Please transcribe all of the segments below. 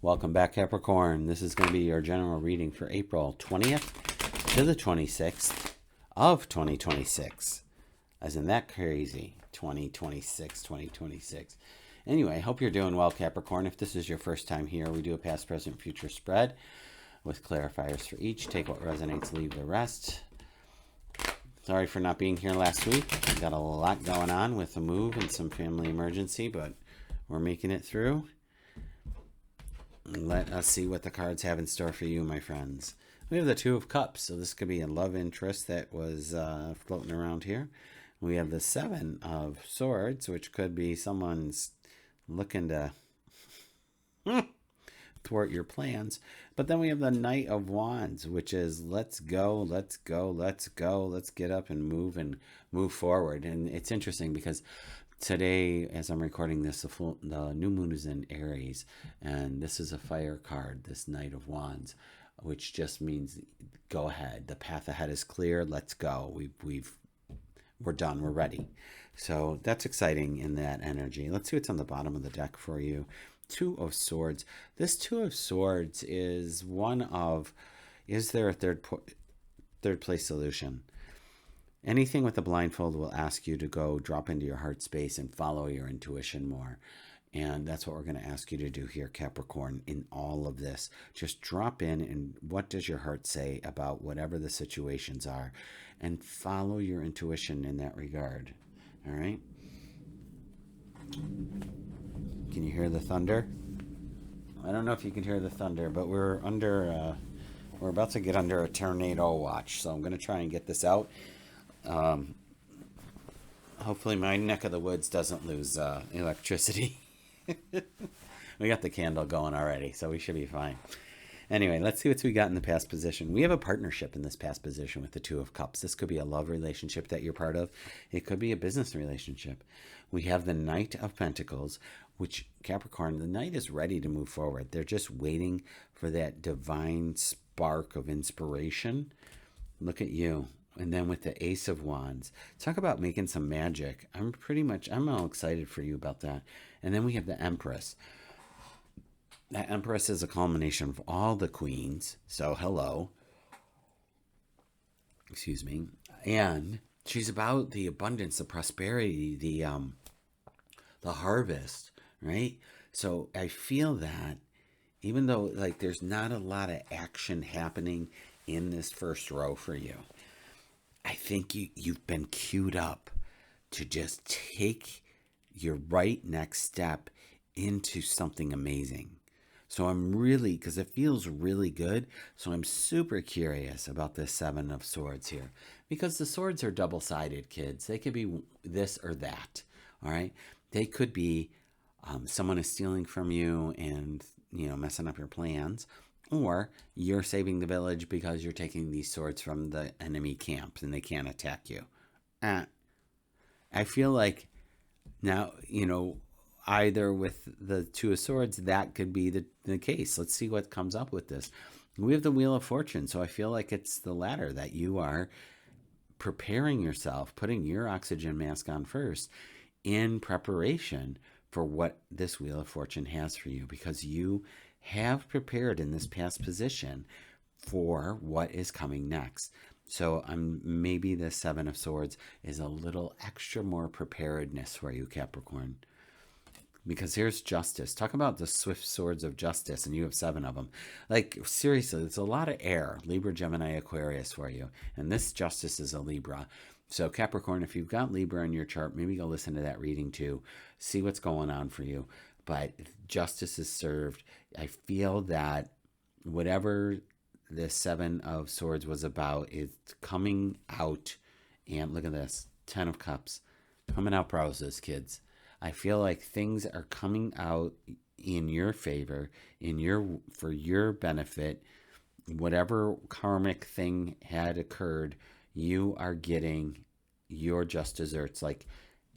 Welcome back, Capricorn. This is going to be your general reading for April 20th to the 26th of 2026. Isn't that crazy? 2026. Anyway, hope you're doing well, Capricorn. If this is your first time here, we do a past, present, future spread with clarifiers for each. Take what resonates, leave the rest. Sorry for not being here last week. We've got a lot going on with a move and some family emergency, but we're making it through. Let us see what the cards have in store for you, my friends. We have the Two of Cups, so this could be a love interest that was floating around here. We have the Seven of Swords, which could be someone's looking to thwart your plans. But then we have the Knight of Wands, which is let's go, let's get up and move forward. And it's interesting because today, as I'm recording this, the new moon is in Aries, and this is a fire card, this Knight of Wands, which just means go ahead. The path ahead is clear. Let's go. We're done. We're ready. So that's exciting in that energy. Let's see what's on the bottom of the deck for you. Two of Swords. This Two of Swords is one of, is there a third place solution? Anything with a blindfold will ask you to go drop into your heart space and follow your intuition more. And that's what we're going to ask you to do here, Capricorn, in all of this. Just drop in and what does your heart say about whatever the situations are, and follow your intuition in that regard. All right? Can you hear the thunder? I don't know if you can hear the thunder, but we're about to get under a tornado watch. So I'm going to try and get this out. Hopefully my neck of the woods doesn't lose electricity. We got the candle going already, so we should be fine. Anyway, let's see what we got in the past position. We have a partnership in this past position with the Two of Cups. This could be a love relationship that you're part of. It could be a business relationship. We have the Knight of Pentacles, which, Capricorn, the Knight is ready to move forward. They're just waiting for that divine spark of inspiration. Look at you. And then with the Ace of Wands, talk about making some magic. I'm all excited for you about that. And then we have the Empress. The Empress is a culmination of all the queens. So hello. Excuse me. And she's about the abundance, the prosperity, the harvest, right? So I feel that even though like there's not a lot of action happening in this first row for you, I think you've been queued up to just take your right next step into something amazing. So I'm really, because it feels really good, so I'm super curious about this Seven of Swords here. Because the swords are double-sided, kids. They could be this or that, all right? They could be someone is stealing from you and, messing up your plans. Or you're saving the village because you're taking these swords from the enemy camp and they can't attack you. I feel like now, either with the Two of Swords, that could be the case. Let's see what comes up with this. We have the Wheel of Fortune. So I feel like it's the latter, that you are preparing yourself, putting your oxygen mask on first in preparation for what this Wheel of Fortune has for you, because you have prepared in this past position for what is coming next. So maybe the Seven of Swords is a little extra more preparedness for you, Capricorn. Because here's justice. Talk about the swift swords of justice, and you have 7 of them. Like, seriously, it's a lot of air. Libra, Gemini, Aquarius for you. And this justice is a Libra. So Capricorn, if you've got Libra in your chart, maybe go listen to that reading too. See what's going on for you. But justice is served. I feel that whatever the Seven of Swords was about is coming out. And look at this, 10 of Cups. Coming out roses, kids. I feel like things are coming out in your favor, for your benefit. Whatever karmic thing had occurred, you are getting your just desserts. Like,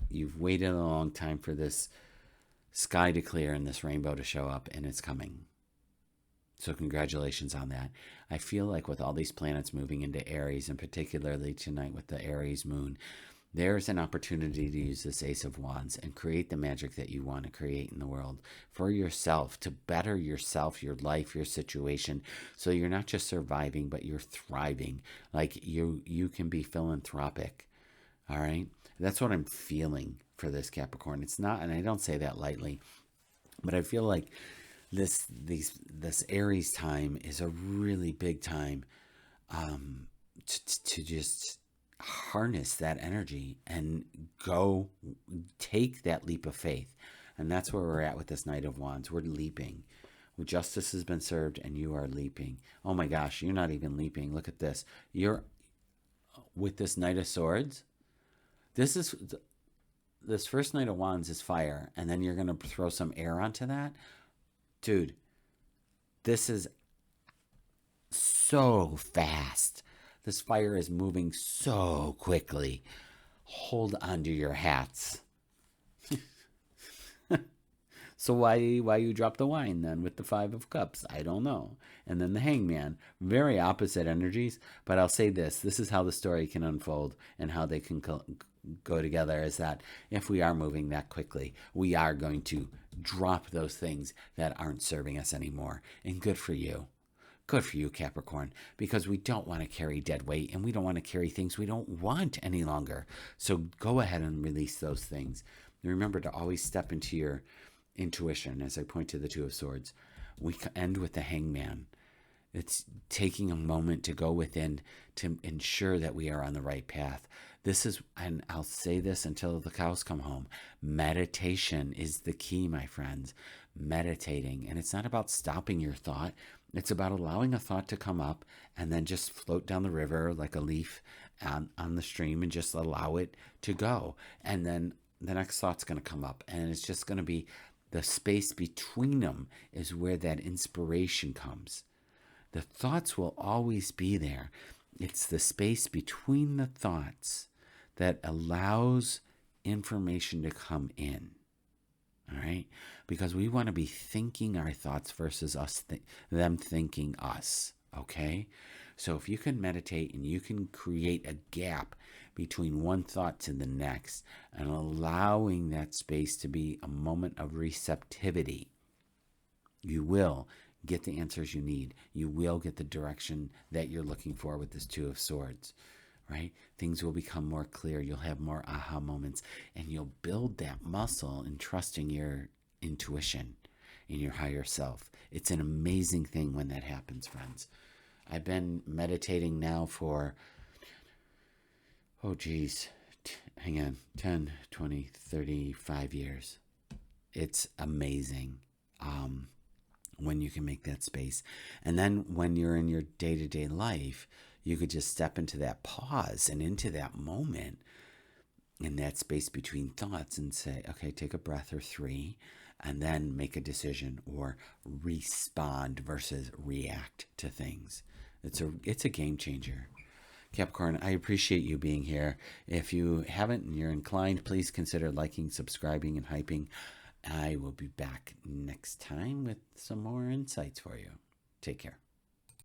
you've waited a long time for this sky to clear and this rainbow to show up, and it's coming. So congratulations on that. I feel like with all these planets moving into Aries, and particularly tonight with the Aries moon, There's an opportunity to use this Ace of Wands and create the magic that you want to create in the world for yourself, to better yourself, your life, your situation, so you're not just surviving, but you're thriving. Like you can be philanthropic. All right? That's what I'm feeling for this Capricorn. It's not, and I don't say that lightly, but I feel like this Aries time is a really big time to just harness that energy and go take that leap of faith. And that's where we're at with this Knight of Wands. We're leaping. Justice has been served and you are leaping. Oh my gosh, you're not even leaping. Look at this. You're with this Knight of Swords. This first Knight of Wands is fire, and then you're going to throw some air onto that. Dude, this is so fast. This fire is moving so quickly. Hold on to your hats. So why you drop the wine then with the Five of Cups? I don't know. And then the Hangman. Very opposite energies, but I'll say this. This is how the story can unfold and how they can go together, is that if we are moving that quickly, we are going to drop those things that aren't serving us anymore. And good for you. Good for you, Capricorn, because we don't want to carry dead weight and we don't want to carry things we don't want any longer. So go ahead and release those things. And remember to always step into your intuition, as I point to the Two of Swords. We end with the Hangman. It's taking a moment to go within to ensure that we are on the right path. This is, and I'll say this until the cows come home, meditation is the key, my friends. Meditating. And it's not about stopping your thought. It's about allowing a thought to come up and then just float down the river like a leaf on the stream and just allow it to go. And then the next thought's going to come up, and it's just going to be the space between them is where that inspiration comes. The thoughts will always be there. It's the space between the thoughts that allows information to come in. All right? Because we want to be thinking our thoughts versus them thinking us. Okay? So if you can meditate and you can create a gap between one thought to the next and allowing that space to be a moment of receptivity, you will get the answers you need. You will get the direction that you're looking for with this Two of Swords, right? Things will become more clear. You'll have more aha moments, and you'll build that muscle in trusting your intuition in your higher self. It's an amazing thing when that happens, friends. I've been meditating now for, 10, 20, 35 years. It's amazing when you can make that space. And then when you're in your day-to-day life, you could just step into that pause and into that moment in that space between thoughts and say, okay, take a breath or three, and then make a decision or respond versus react to things. It's a game changer. Capricorn, I appreciate you being here. If you haven't and you're inclined, please consider liking, subscribing, and hyping. I will be back next time with some more insights for you. Take care.